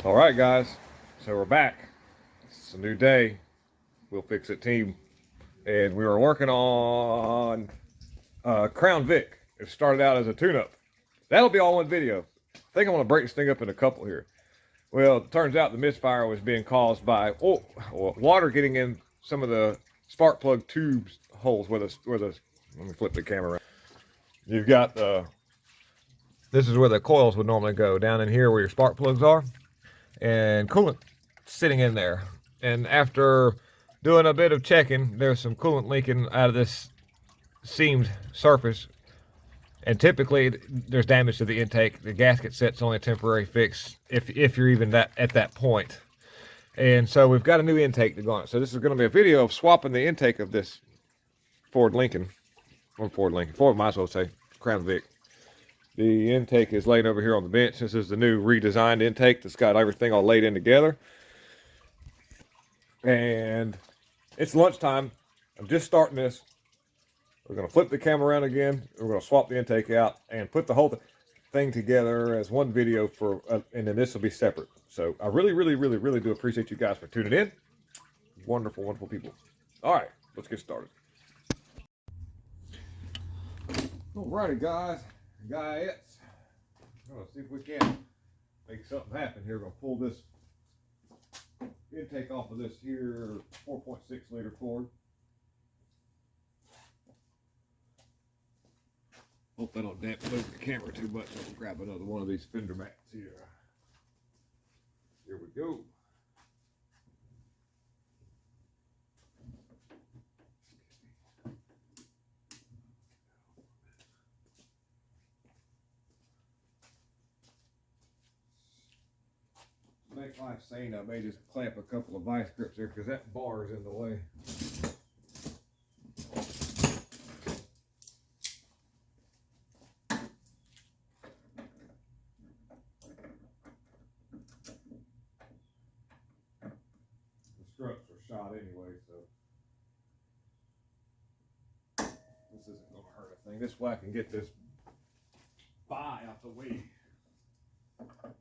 All right, guys. So we're back. It's a new day. We'll fix it, team. And we were working on Crown Vic. It started out as a tune-up. That'll be all one video. I think I'm going to break this thing up in a couple here. Well, it turns out the misfire was being caused by water getting in some of the spark plug tubes holes where the. Let me flip the camera around. You've got the. This is where the coils would normally go, down in here where your spark plugs are, and coolant sitting in there. And after doing a bit of checking, there's some coolant leaking out of this seamed surface. And typically there's damage to the intake. The gasket set's only a temporary fix if you're even at that point. And so we've got a new intake to go on. So this is going to be a video of swapping the intake of this Ford might as well say Crown Vic. The intake is laying over here on the bench. This is the new redesigned intake that's got everything all laid in together. And it's lunchtime. I'm just starting this. We're going to flip the camera around again. We're going to swap the intake out and put the whole thing together as one video and then this will be separate. So I really, really, really, really do appreciate you guys for tuning in. Wonderful, wonderful people. All right, let's get started. Alrighty, guys. Guyettes. Let's see if we can make something happen here. We're going to pull this intake off of this here 4.6 liter Ford. Hope I don't dampen over the camera too much. I'll grab another one of these fender mats here. Here we go. To make life sane, I may just clamp a couple of vice grips there because that bar is in the way. Struts are shot anyway, so this isn't going to hurt a thing. This way I can get this by out the way. All right.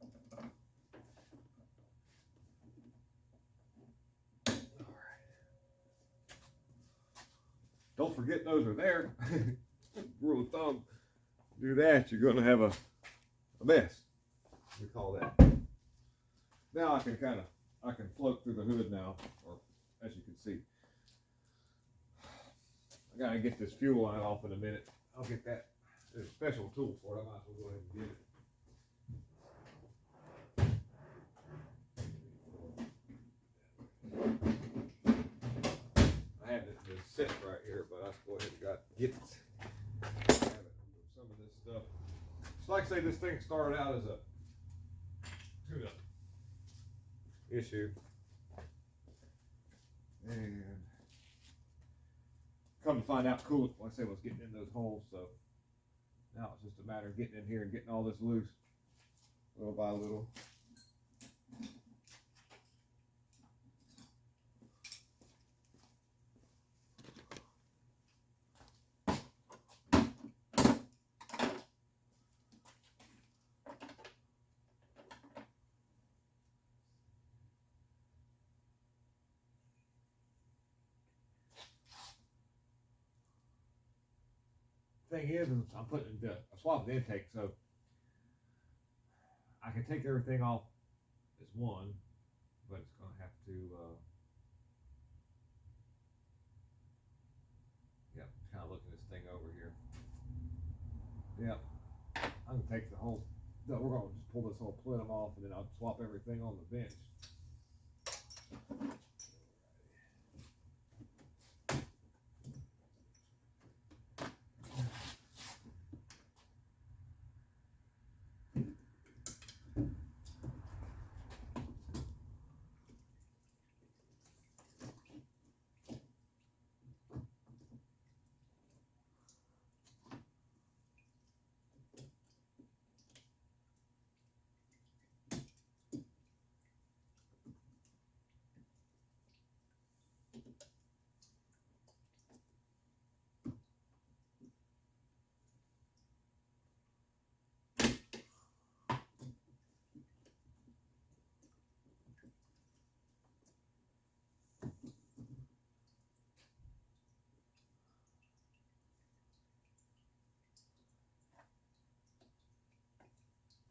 Don't forget those are there. Rule of thumb, do that, you're going to have a mess. We call that. Now I can float through the hood now, or as you can see. I gotta get this fuel line off in a minute. I'll get that. There's a special tool for it. I might as well go ahead and get it. I have it set right here, but I'll go ahead and get it. Some of this stuff. So like I say, this thing started out as a tune-up issue, and come to find out, coolant, like I said, was getting in those holes. So now it's just a matter of getting in here and getting all this loose, little by little. Thing is I'm swapping the intake, so I can take everything off as one, but it's going to have to, yeah, kind of looking this thing over here. Yep, I'm going to take the whole, no, we're going to just pull this whole plenum off, and then I'll swap everything on the bench.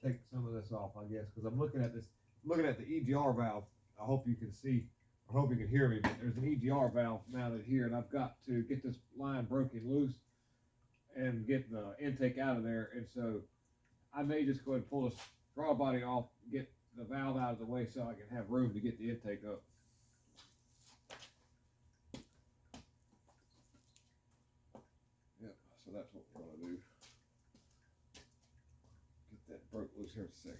take some of this off, I guess, because I'm looking at this, looking at the EGR valve. I hope you can see, I hope you can hear me, but there's an EGR valve mounted here, and I've got to get this line broken loose and get the intake out of there. And so I may just go ahead and pull this draw body off, get the valve out of the way so I can have room to get the intake up. Yep, so that's what we're going to do. Get that broke loose here in a second.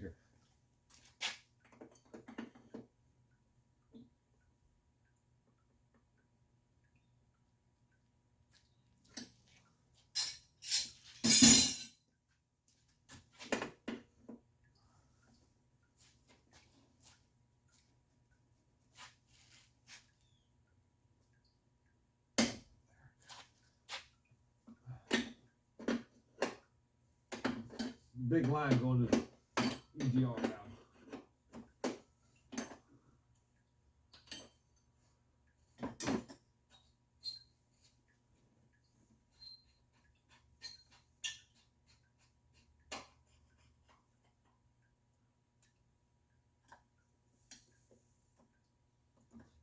Here. Big line going to the EGR valve.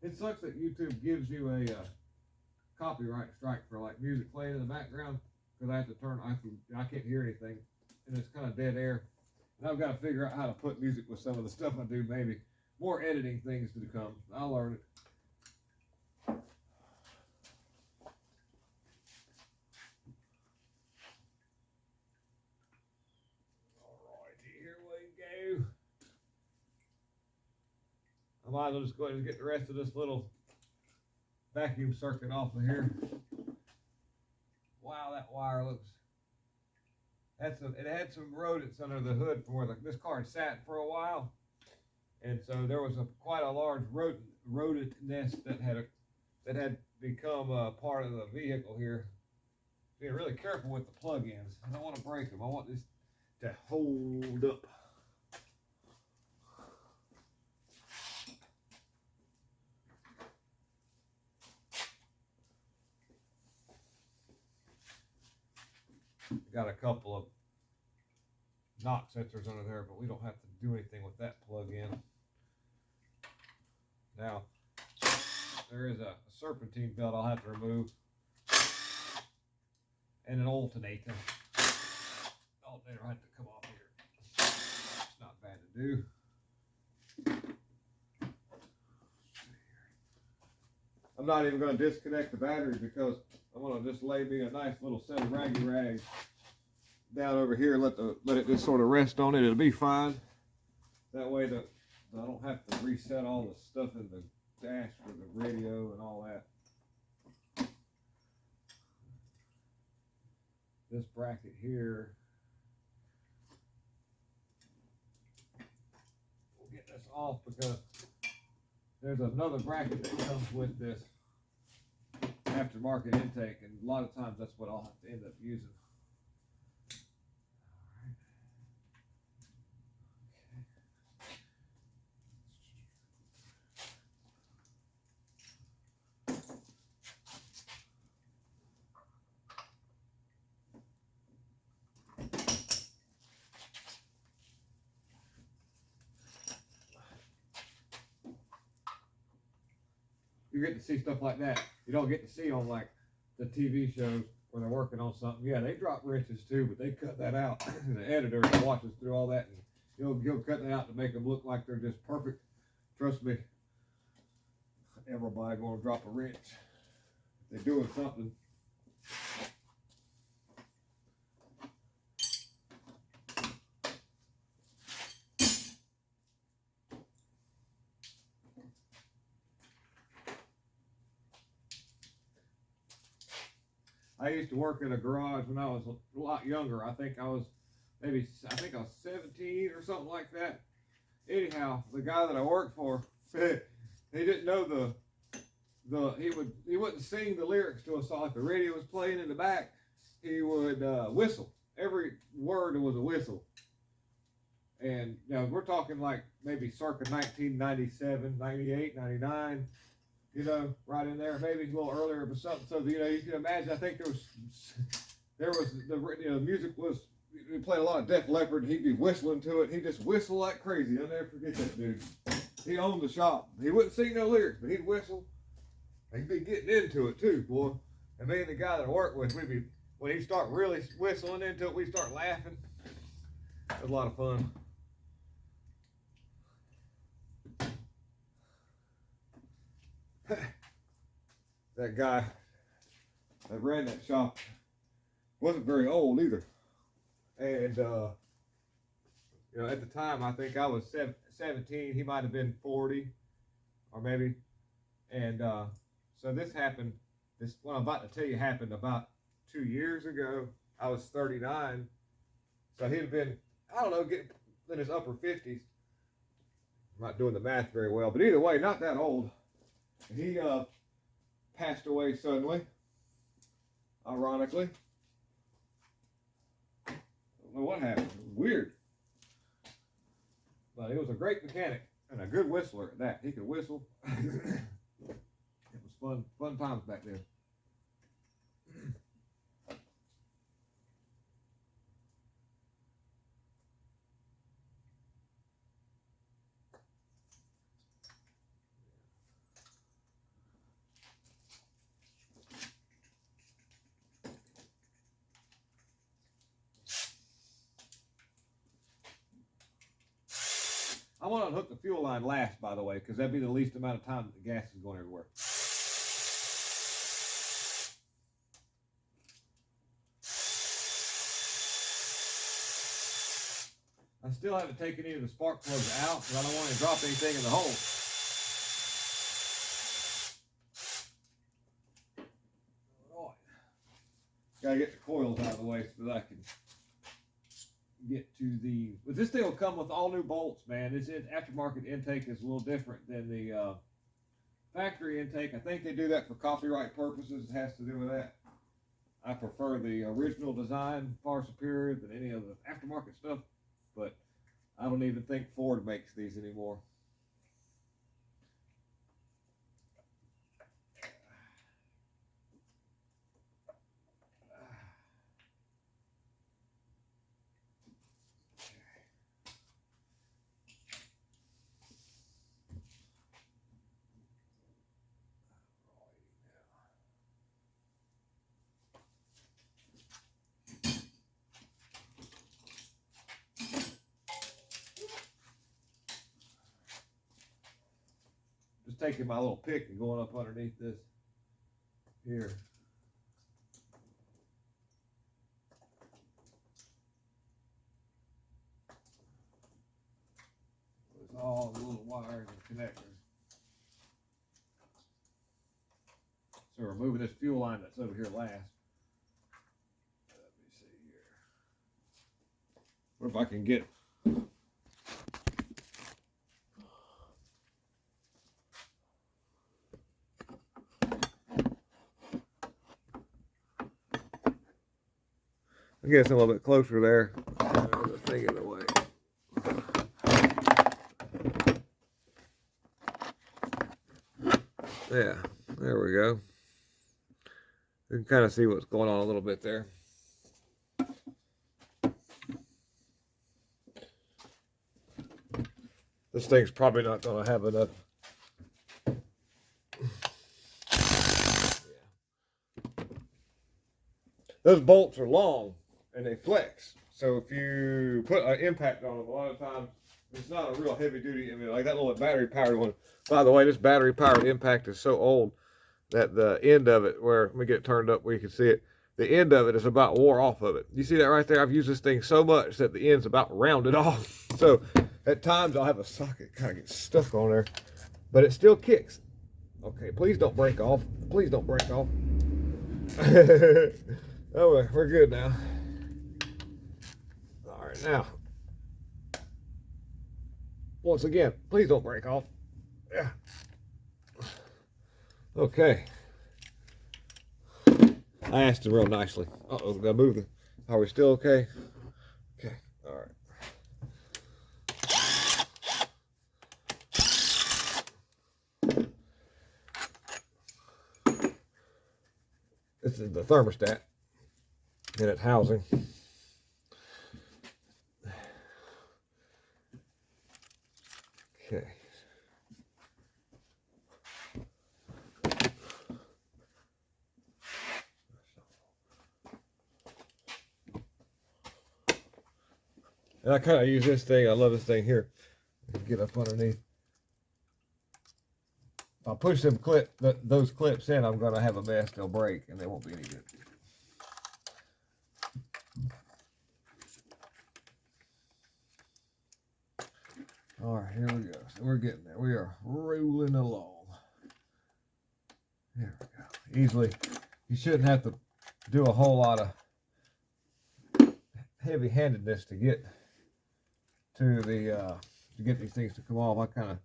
It sucks that YouTube gives you a copyright strike for like music playing in the background, because I have to turn, I can't hear anything, and it's kind of dead air. And I've got to figure out how to put music with some of the stuff I do. Maybe more editing things to come. I'll learn it. Alrighty, here we go. I might as well just go ahead and get the rest of this little vacuum circuit off of here. Wow, that wire looks. It had some rodents under the hood from where this car had sat for a while, and so there was quite a large rodent nest that had become a part of the vehicle here. Being really careful with the plug-ins. I don't want to break them. I want this to hold up. Got a couple of knock sensors under there, but we don't have to do anything with that plug-in. Now, there is a serpentine belt I'll have to remove, and an alternator. Alternator will have to come off here. It's not bad to do. I'm not even going to disconnect the battery, because I'm going to just lay me a nice little set of raggy rags down over here and let it just sort of rest on it. It'll be fine. That way I don't have to reset all the stuff in the dash for the radio and all that. This bracket here, we'll get this off, because there's another bracket that comes with this aftermarket intake, and a lot of times that's what I'll have to end up using. You get to see stuff like that. You don't get to see on like the TV shows where they're working on something. Yeah, they drop wrenches too, but they cut that out. The editor watches through all that, and he'll cut that out to make them look like they're just perfect. Trust me, everybody gonna drop a wrench if they're doing something. I used to work in a garage when I was a lot younger. I think I was 17 or something like that. anyhow, the guy that I worked for, he didn't know he wouldn't sing the lyrics to a song. If the radio was playing in the back, he would whistle. Every word was a whistle. And you know, we're talking like maybe circa 1997, 98, 99, you know, right in there, maybe a little earlier, but something. So you know, you can imagine. I think there was the music was. We played a lot of Def Leppard. And he'd be whistling to it. He'd just whistle like crazy. I'll never forget that dude. He owned the shop. He wouldn't sing no lyrics, but he'd whistle. He'd be getting into it too, boy. And me and the guy that I worked with, when he'd start really whistling into it, we'd start laughing. It was a lot of fun. That guy that ran that shop wasn't very old either. And, you know, at the time, I think I was 17. He might have been 40 or maybe. And so this happened, what I'm about to tell you happened about 2 years ago. I was 39. So he'd have been, I don't know, getting in his upper 50s. I'm not doing the math very well, but either way, not that old. He passed away suddenly, ironically. I don't know what happened. It was weird. But he was a great mechanic and a good whistler at that. He could whistle. It was fun times back then. I want to unhook the fuel line last, by the way, because that'd be the least amount of time that the gas is going everywhere. I still haven't taken any of the spark plugs out because I don't want to drop anything in the hole. All right. Gotta get the coils out of the way so that I can get to but this thing will come with all new bolts, man. This aftermarket intake is a little different than the factory intake. I think they do that for copyright purposes. It has to do with that. I prefer the original design far superior than any of the aftermarket stuff, but I don't even think Ford makes these anymore. Just taking my little pick and going up underneath this here. There's all the little wires and connectors. So we're moving this fuel line that's over here last. Let me see here. What if I can get I guess a little bit closer there. The thing in the way. Yeah, there we go. You can kind of see what's going on a little bit there. This thing's probably not going to have enough. Yeah. Those bolts are long and they flex. So if you put an impact on them, a lot of times it's not a real heavy duty. I mean, like that little battery powered one. By the way, this battery powered impact is so old that the end of it, let me get it turned up where you can see it, the end of it is about wore off of it. You see that right there? I've used this thing so much that the end's about rounded off. So at times I'll have a socket kind of get stuck on there, but it still kicks. Okay, please don't break off. Please don't break off. Oh, we're good now. All right, now. once again, please don't break off. Yeah. Okay. I asked him real nicely. Uh-oh, did I move the... Are we still okay? Okay, all right. This is the thermostat and its housing. Okay. And I kind of use this thing. I love this thing here. Get up underneath. If I push those clips in, I'm going to have a mess. They'll break and they won't be any good. All right, here we go. So we're getting there. We are rolling along. There we go. Easily. You shouldn't have to do a whole lot of heavy-handedness to get to get these things to come off. I kind of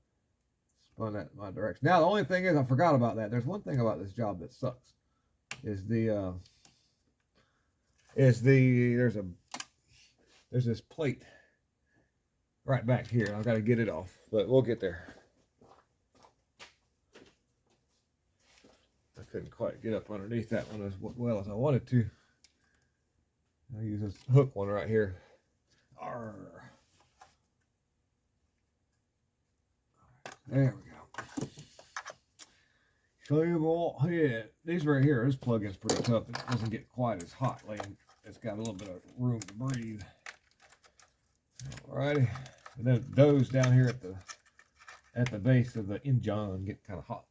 spun that in my direction. Now the only thing is, I forgot about that. There's one thing about this job that sucks. There's this plate right back here. I've got to get it off, but we'll get there. I couldn't quite get up underneath that one as well as I wanted to. I'll use this hook one right here. Arr. There we go. So yeah, these right here, this plug-in's pretty tough. It doesn't get quite as hot laying. It's got a little bit of room to breathe. Alrighty. And then those down here at the base of the engine get kind of hot.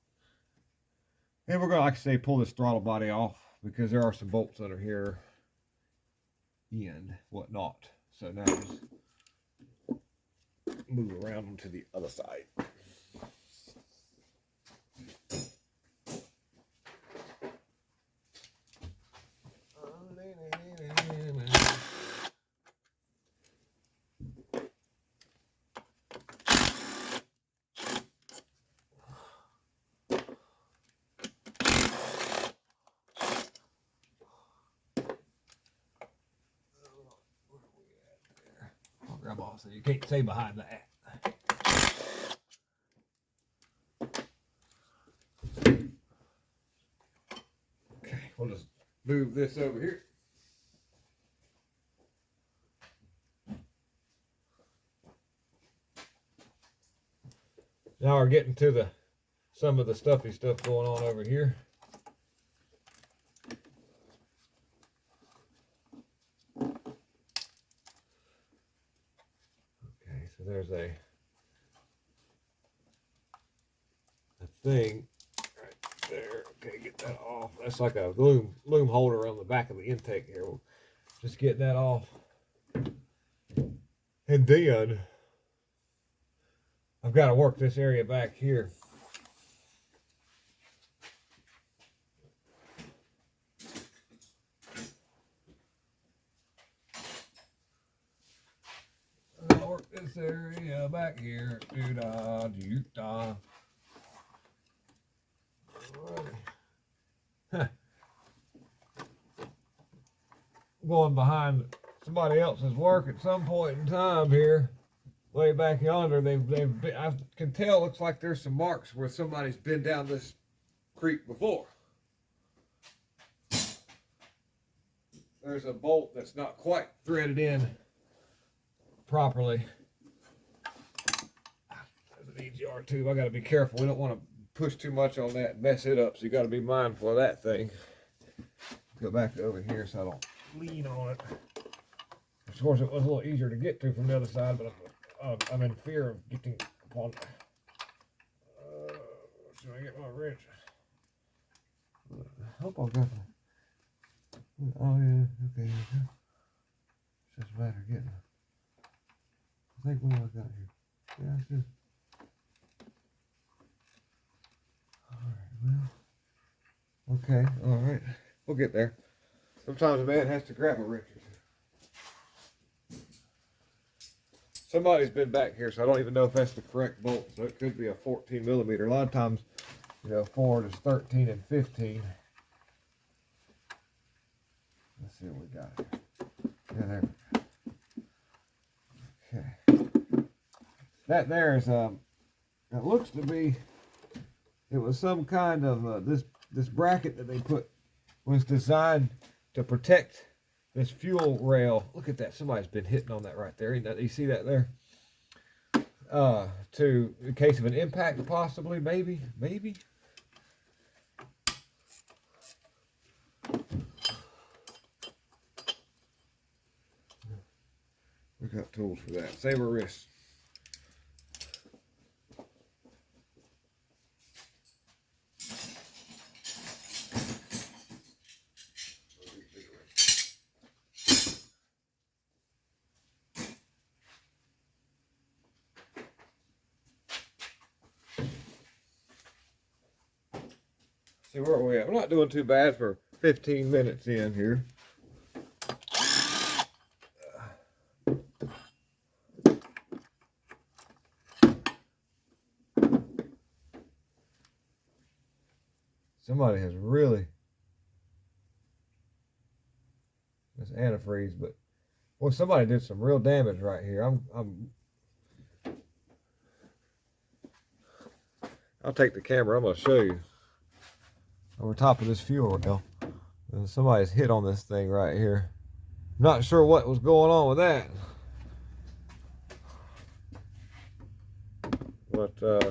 And we're gonna, like I say, pull this throttle body off because there are some bolts under here and whatnot. So now just move around them to the other side. Grab off so you can't stay behind that. Okay, we'll just move this over here. Now we're getting to some of the stuffy stuff going on over here. So there's a thing right there. Okay, get that off. That's like a loom holder on the back of the intake here. We'll just get that off. And then I've got to work this area back here. Work this area back here. Do-da, do-da. Huh. Going behind somebody else's work at some point in time here, way back yonder. They've been, I can tell. Looks like there's some marks where somebody's been down this creek before. There's a bolt that's not quite threaded in properly. There's an EGR tube. I got to be careful. We don't want to push too much on that and mess it up, so you got to be mindful of that thing. Go back over here so I don't lean on it. Of course, it was a little easier to get to from the other side, but I'm in fear of getting upon. Should I get my wrench? I hope I've got the. Oh yeah, okay. It's just a matter of getting it. I think what I got here. Yeah, it's just. Alright, well. Okay, alright. We'll get there. Sometimes a man has to grab a wrench or two. Somebody's been back here, so I don't even know if that's the correct bolt. So it could be a 14 millimeter. A lot of times, you know, Ford is 13 and 15. Let's see what we got here. Yeah, there we go. Okay. That there is, it looks to be, it was some kind of, this bracket that they put was designed to protect this fuel rail. Look at that. Somebody's been hitting on that right there. You see that there? To, in case of an impact, possibly, maybe. We got tools for that. Save our wrists. See where are we at? We're not doing too bad for 15 minutes in here. Somebody has really, this antifreeze, but well, somebody did some real damage right here. I'll take the camera. I'm going to show you. Over top of this fuel rail, and somebody's hit on this thing right here. Not sure what was going on with that, but there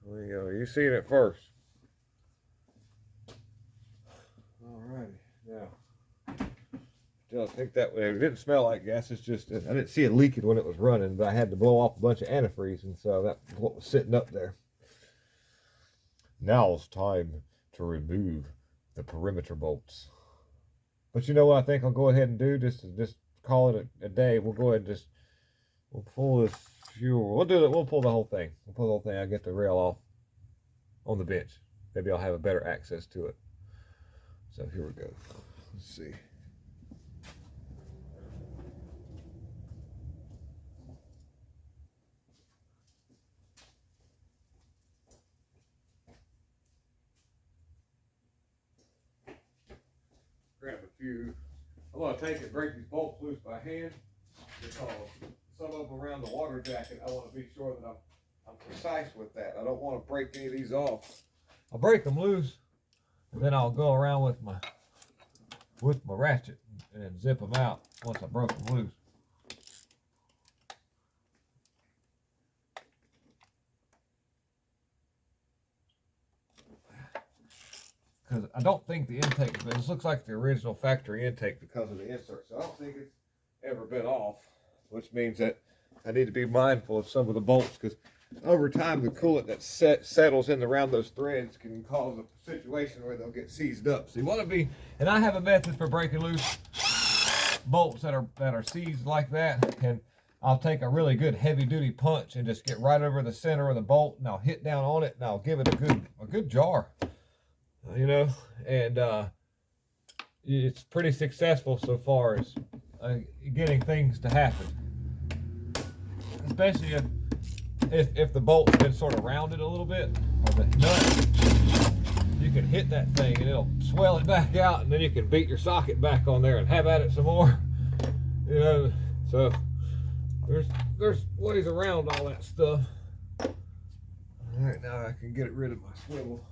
you go. You seen it first. Alrighty, now I think that way. It didn't smell like gas. It's just I didn't see it leaking when it was running, but I had to blow off a bunch of antifreeze, and so that's what was sitting up there. Now it's time to remove the perimeter bolts. But you know what I think I'll go ahead and do? Just call it a day. We'll go ahead and we'll pull this fuel. We'll do it. We'll pull the whole thing. We'll pull the whole thing. I'll get the rail off on the bench. Maybe I'll have a better access to it. So here we go. Let's see. Grab a few. I'm going to take and break these bolts loose by hand because some of them around the water jacket, I want to be sure that I'm precise with that. I don't want to break any of these off. I'll break them loose, and then I'll go around with my ratchet and zip them out once I broke them loose. Because I don't think the intake, this looks like the original factory intake because of the insert. So I don't think it's ever been off, which means that I need to be mindful of some of the bolts because over time the coolant that settles in around those threads can cause a situation where they'll get seized up. So you want to be, and I have a method for breaking loose bolts that are seized like that, and I'll take a really good heavy duty punch and just get right over the center of the bolt, and I'll hit down on it, and I'll give it a good jar. You know, and it's pretty successful so far as getting things to happen, especially if the bolt's been sort of rounded a little bit, or the nut, you can hit that thing and it'll swell it back out, and then you can beat your socket back on there and have at it some more. You know, so there's ways around all that stuff. All right, now I can get rid of my swivel.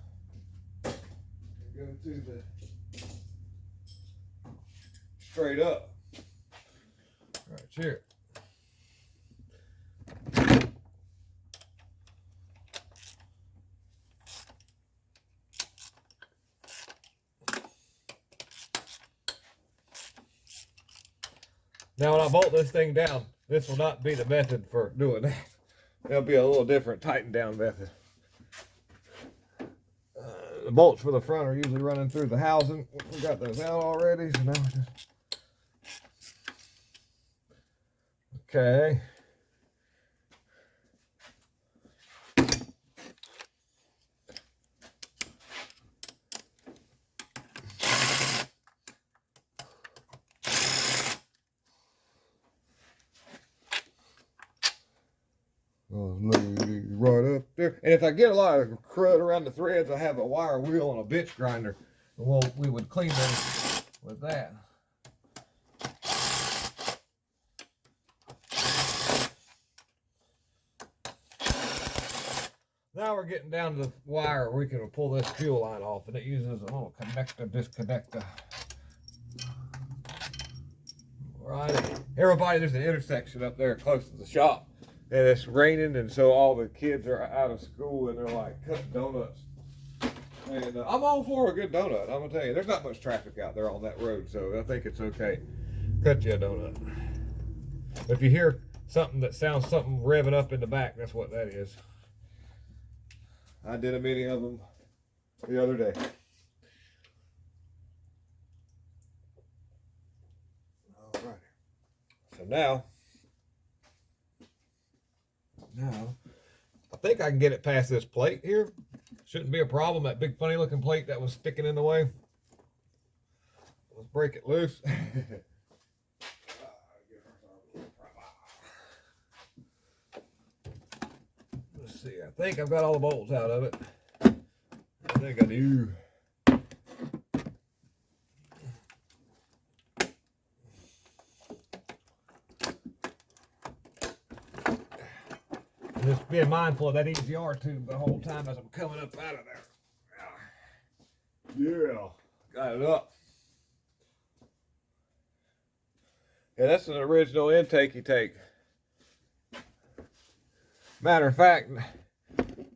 Go to the straight up. All right, cheers. Now when I bolt this thing down, this will not be the method for doing that. There'll be a little different tighten down method. The bolts for the front are usually running through the housing. We got those out already, so now we just... Okay. right up there. And if I get a lot of crud around the threads, I have a wire wheel and a bench grinder. Well, we would clean them with that. Now we're getting down to the wire where we can pull this fuel line off, and it uses a little connector, disconnector. Alrighty. Everybody, there's an intersection up there close to the shop, and it's raining, and so all the kids are out of school, and they're like cutting donuts. And I'm all for a good donut. I'm gonna tell you, there's not much traffic out there on that road, so I think it's okay. Cut you a donut. If you hear something that sounds something revving up in the back, that's what that is. I did a many of them the other day. All right. So now, I think I can get it past this plate here. Shouldn't be a problem. That big funny looking plate that was sticking in the way. Let's break it loose. Let's see. I think I've got all the bolts out of it. I think I do. Just being mindful of that EGR tube the whole time as I'm coming up out of there. Yeah, got it up. Yeah, that's an original intake you take. Matter of fact,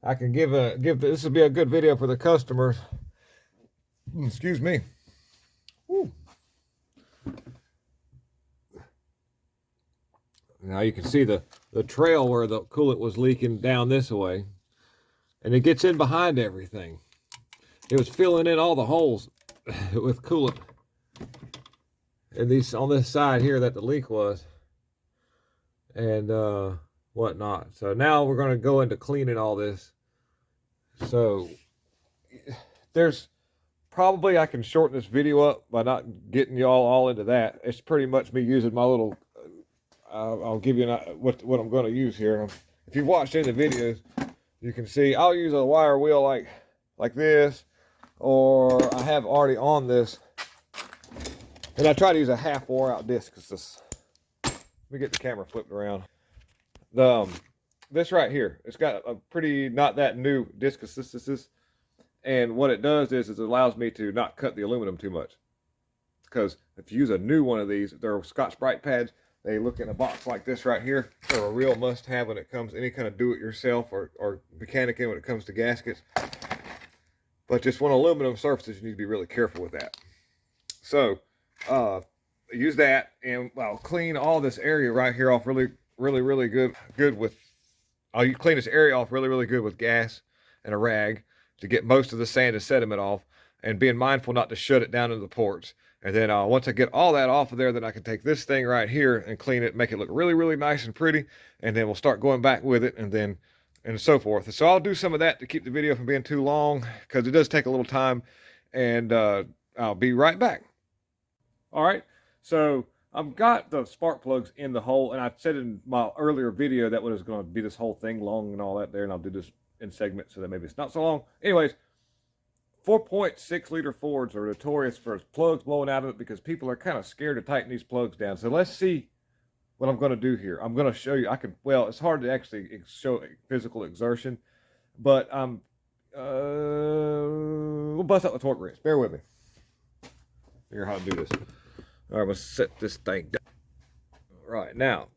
I can give this will be a good video for the customers. Excuse me. Woo. Now you can see the trail where the coolant was leaking down this way, and it gets in behind everything. It was filling in all the holes with coolant, and these on this side here that the leak was, and whatnot. So now we're going to go into cleaning all this. So there's probably, I can shorten this video up by not getting y'all all into that. It's pretty much me using my little I'll give you what I'm going to use here. If you've watched any of the videos, you can see I'll use a wire wheel like this, or I have already on this, and I try to use a half wore out disc. Let me get the camera flipped around. This right here, it's got a pretty not that new disc assist, and what it does is it allows me to not cut the aluminum too much. Because if you use a new one of these, they're Scotch-Brite pads. They look in a box like this right here. They're a real must-have when it comes to any kind of do-it-yourself or mechanicing when it comes to gaskets. But just on aluminum surfaces, you need to be really careful with that. So, use that, and I'll clean all this area right here off really good with. I'll clean this area off really good with gas and a rag to get most of the sand and sediment off, and being mindful not to shut it down into the ports. And then once I get all that off of there, then I can take this thing right here and clean it, make it look really nice and pretty. And then we'll start going back with it, and so forth. So I'll do some of that to keep the video from being too long, because it does take a little time. And I'll be right back. All right. So I've got the spark plugs in the hole, and I said in my earlier video that was going to be this whole thing long and all that there, and I'll do this in segments so that maybe it's not so long. Anyways. 4.6 liter Fords are notorious for plugs blowing out of it because people are kind of scared to tighten these plugs down. So let's see what I'm going to do here. I'm going to show you. Well, it's hard to actually show physical exertion, but we'll bust out the torque wrench. Bear with me. Figure out how to do this. All right, let's set this thing down. All right, now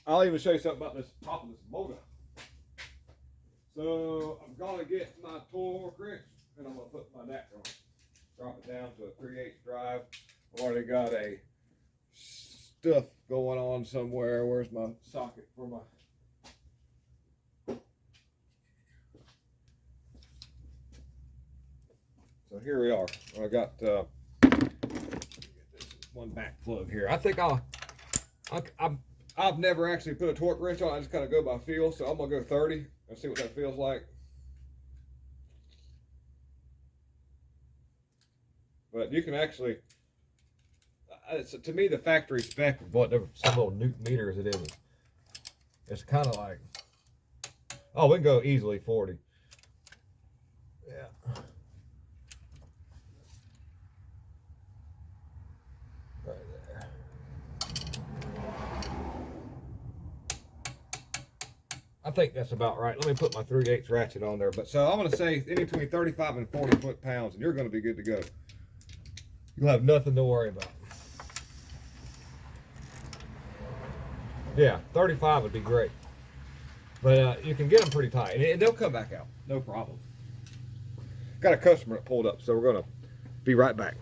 I'll even show you something about this top of this motor. So I'm gonna get my torque wrench, and I'm gonna put my neck on it. Drop it down to a 3/8 drive. I've already got a stuff going on somewhere. Where's my socket for my? So here we are. I got get this one back plug here. I think I've never actually put a torque wrench on. I just kind of go by feel. So I'm gonna go 30. Let's see what that feels like. But you can actually, to me, the factory spec of whatever some little newton meters it is, it's kind of like Oh, we can go easily 40. Yeah. Right there. I think that's about right. Let me put my 3/8 ratchet on there. But so I'm going to say any between 35 and 40 foot-pounds, and you're going to be good to go. You'll have nothing to worry about. Yeah, 35 would be great. But you can get them pretty tight, and they'll come back out. No problem. Got a customer that pulled up, so we're going to be right back.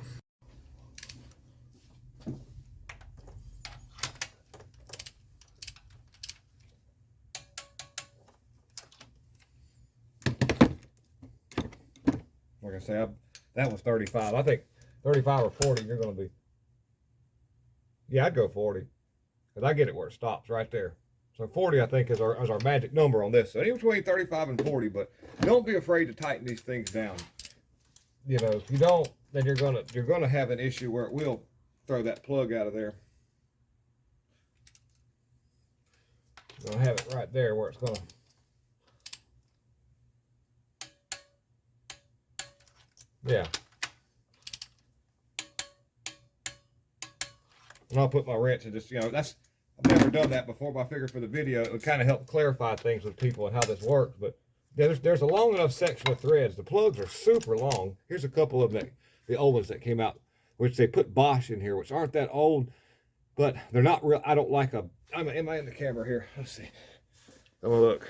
Like I said, that was 35. I think 35 or 40, you're going to be. Yeah, I'd go 40. Because I get it where it stops right there. So 40, I think, is our magic number on this. So anywhere between 35 and 40, but don't be afraid to tighten these things down. You know, if you don't, then you're gonna have an issue where it will throw that plug out of there. You're gonna have it right there where it's gonna. Yeah. And I'll put my wrench and just, I've never done that before, but I figured for the video, it would kind of help clarify things with people and how this works. But there's a long enough section of threads. The plugs are super long. Here's a couple of them, the old ones that came out, which they put Bosch in here, which aren't that old, but they're not real. I don't like am I in the camera here? Let's see. I'm gonna look.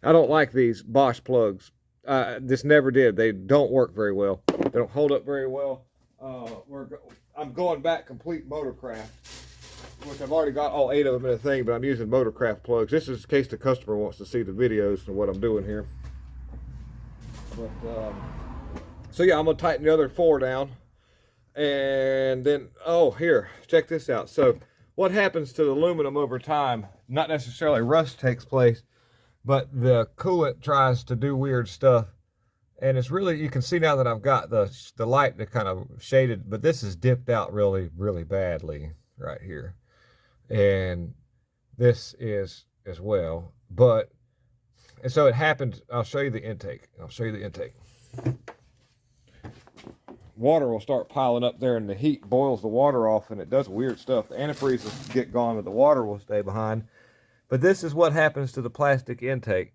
I don't like these Bosch plugs. This never did. They don't work very well. They don't hold up very well. I'm going back complete Motorcraft, which I've already got all 8 of them in a thing, but I'm using Motorcraft plugs. This is in case the customer wants to see the videos and what I'm doing here. But so yeah, I'm gonna tighten the other 4 down, and then here, check this out. So what happens to the aluminum over time? Not necessarily rust takes place, but the coolant tries to do weird stuff. And it's really, you can see now that I've got the light that kind of shaded, but this is dipped out really, really badly right here. And this is as well. And so it happened, I'll show you the intake. Water will start piling up there, and the heat boils the water off, and it does weird stuff. The antifreeze will get gone, but the water will stay behind. But this is what happens to the plastic intake.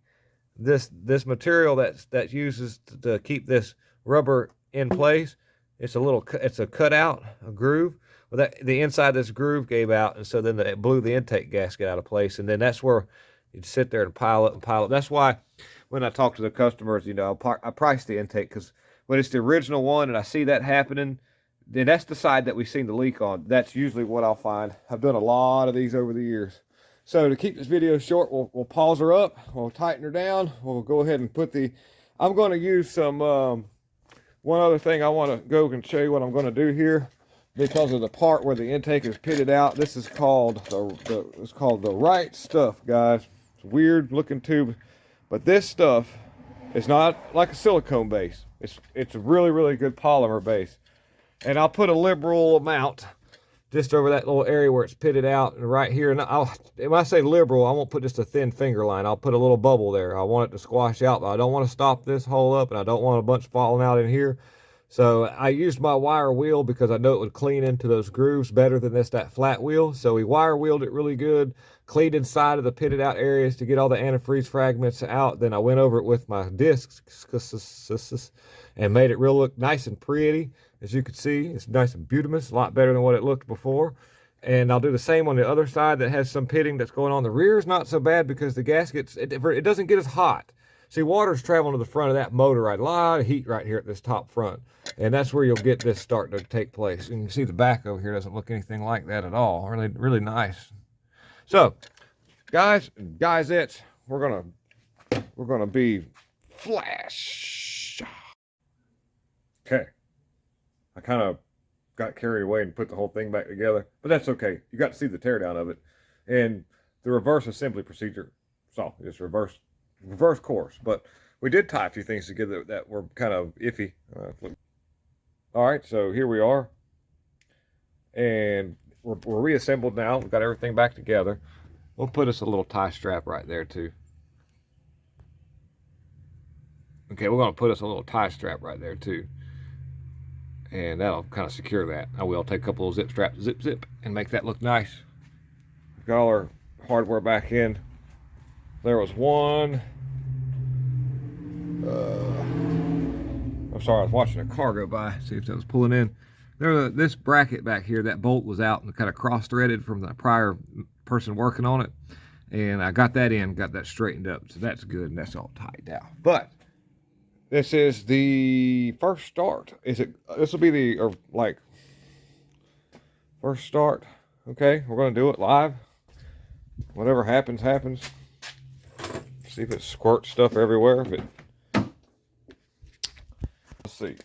This material that uses to keep this rubber in place, it's a cutout, a groove. Well, the inside of this groove gave out, and so then it blew the intake gasket out of place, and then that's where you'd sit there and pile up. That's why when I talk to the customers, I price the intake, because when it's the original one and I see that happening, then that's the side that we've seen the leak on. That's usually what I'll find. I've done a lot of these over the years. So to keep this video short, we'll pause her up, we'll tighten her down, we'll go ahead and I'm going to use some, one other thing I want to go and show you what I'm going to do here, because of the part where the intake is pitted out. This is called it's called the right stuff, guys. It's a weird looking tube, but this stuff is not like a silicone base. It's a really, really good polymer base. And I'll put a liberal amount just over that little area where it's pitted out, and right here. And when I say liberal, I won't put just a thin finger line. I'll put a little bubble there. I want it to squash out, but I don't want to stop this hole up, and I don't want a bunch falling out in here. So I used my wire wheel because I know it would clean into those grooves better than that flat wheel. So we wire wheeled it really good, cleaned inside of the pitted out areas to get all the antifreeze fragments out. Then I went over it with my discs and made it look nice and pretty. As you can see, it's nice and beautiful, a lot better than what it looked before. And I'll do the same on the other side that has some pitting that's going on. The rear is not so bad because the gaskets, it doesn't get as hot. See, water's traveling to the front of that motor, right? A lot of heat right here at this top front. And that's where you'll get this starting to take place. And you can see the back over here doesn't look anything like that at all. Really, really nice. So, guys, we're gonna be flash. Okay. I kind of got carried away and put the whole thing back together, but that's okay. You got to see the teardown of it. And the reverse assembly procedure, so it's reverse course. But we did tie a few things together that were kind of iffy. All right, so here we are. And we're reassembled now. We've got everything back together. We'll put us a little tie strap right there too. Okay, we're going to put us a little tie strap right there too. And that'll kind of secure that. I will take a couple of zip straps, zip, zip, and make that look nice. Got all our hardware back in. There was one. I'm sorry, I was watching a car go by, see if that was pulling in. This bracket back here, that bolt was out and kind of cross-threaded from the prior person working on it. And I got that in, got that straightened up. So that's good, and that's all tied down. But this is the first start. This will be the, first start. Okay, we're going to do it live. Whatever happens, happens. See if it squirts stuff everywhere. If it, let's see.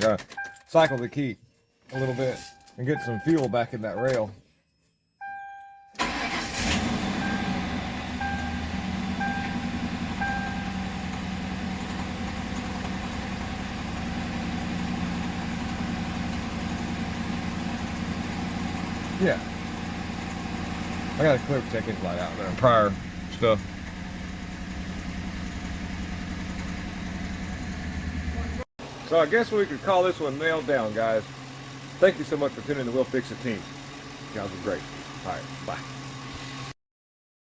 Gotta cycle the key a little bit and get some fuel back in that rail. Yeah. I got a clear check-in light out there, prior stuff. So I guess we could call this one nailed down, guys. Thank you so much for tuning in to We'll Fix It team. You guys are great. All right, bye.